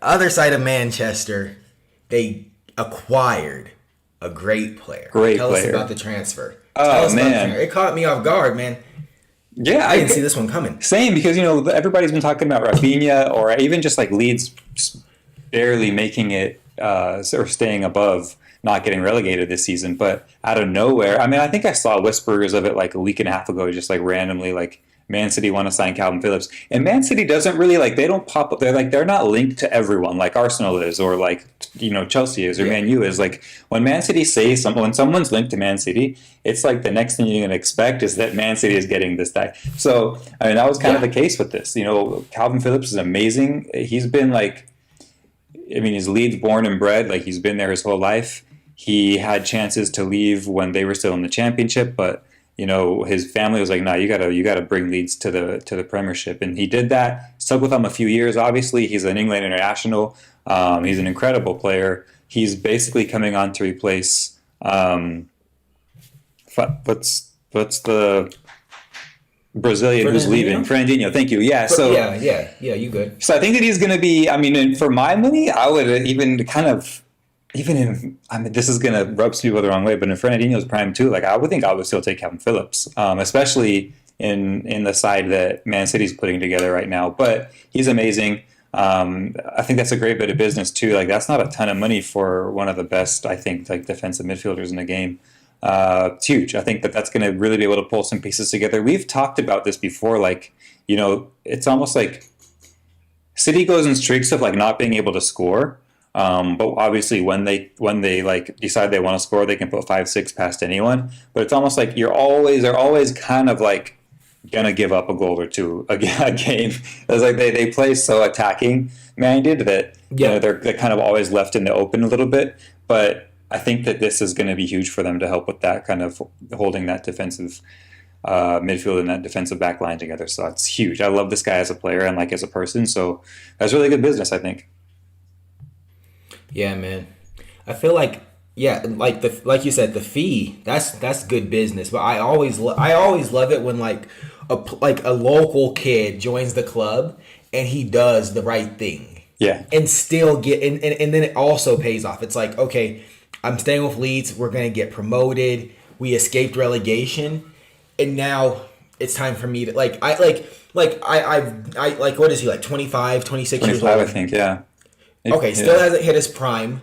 other side of Manchester, they acquired a great player. Great Tell us about player. the transfer. Tell Oh us about the transfer. man. It caught me off guard, man. Yeah, I didn't see this one coming. same because everybody's been talking about Rafinha or even just like Leeds barely making it or staying above, not getting relegated this season. But out of nowhere, I mean, I think I saw whispers of it like a week and a half ago, just like randomly, like Man City want to sign Calvin Phillips, and Man City doesn't really like they don't pop up. They're not linked to everyone like Arsenal is, or like Chelsea is, or Yeah. Man U is. Like when Man City says when someone's linked to Man City, it's like the next thing you're going to expect is that Man City is getting this guy. So I mean, that was kind of Yeah. the case with this. Calvin Phillips is amazing. He's been like, I mean, he's Leeds born and bred. Like he's been there his whole life. He had chances to leave when they were still in the championship, but his family was like, "No, you gotta bring Leeds to the Premiership," and he did that. Stuck with them a few years. Obviously, he's an England international. He's an incredible player. He's basically coming on to replace what's the Brazilian who's leaving? Fernandinho? Fernandinho. Thank you. Yeah. Yeah, you good. So I think that he's going to be. I mean, and for my money, I would even kind of. Even if I mean, this is going to rub some people the wrong way, but in Fernandinho's prime too, like I would think I would still take Kalvin Phillips, especially in the side that Man City's putting together right now. But he's amazing. I think that's a great bit of business too. Like that's not a ton of money for one of the best, I think, like defensive midfielders in the game. It's huge. I think that that's going to really be able to pull some pieces together. We've talked about this before. Like it's almost like City goes in streaks of like not being able to score. But obviously, when they like decide they want to score, they can put 5-6 past anyone. But it's almost like they're always kind of like gonna give up a goal or two a game. It's like they play so attacking minded that Yeah. they're kind of always left in the open a little bit. But I think that this is going to be huge for them to help with that kind of holding that defensive midfield and that defensive back line together. So it's huge. I love this guy as a player and like as a person. So that's really good business, I think. Yeah, man. I feel like yeah, like you said, the fee that's good business. But I always love it when like a local kid joins the club and he does the right thing Yeah. and still and then it also pays off. It's like, okay, I'm staying with Leeds. We're gonna get promoted. We escaped relegation, and now it's time for me to I like what is he like 25, 26 years 25, I old? think, yeah. Okay, still Yeah. hasn't hit his prime.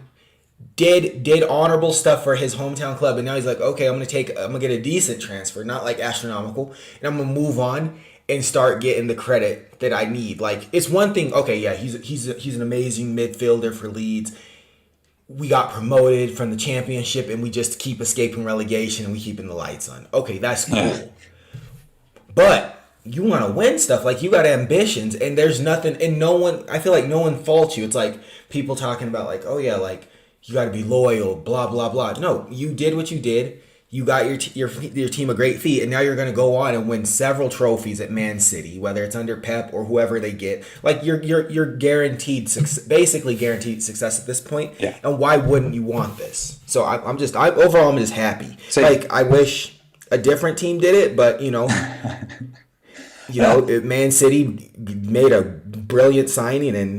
Did honorable stuff for his hometown club, and now he's like, okay, I'm gonna get a decent transfer, not like astronomical, and I'm gonna move on and start getting the credit that I need. Like it's one thing, okay, yeah, he's an amazing midfielder for Leeds. We got promoted from the championship, and we just keep escaping relegation, and we keeping the lights on. Okay, that's Yeah. cool, but you want to win stuff, like you got ambitions, and there's nothing, and no one, I feel like no one faults you. It's like people talking about like, oh yeah, like you got to be loyal, blah blah blah. No, you did what you did. You got your team a great feat, and now you're going to go on and win several trophies at Man City, whether it's under Pep or whoever they get. Like you're guaranteed basically guaranteed success at this point. Yeah. And why wouldn't you want this? So overall I'm just happy. Same. Like I wish a different team did it, but Man City made a brilliant signing, and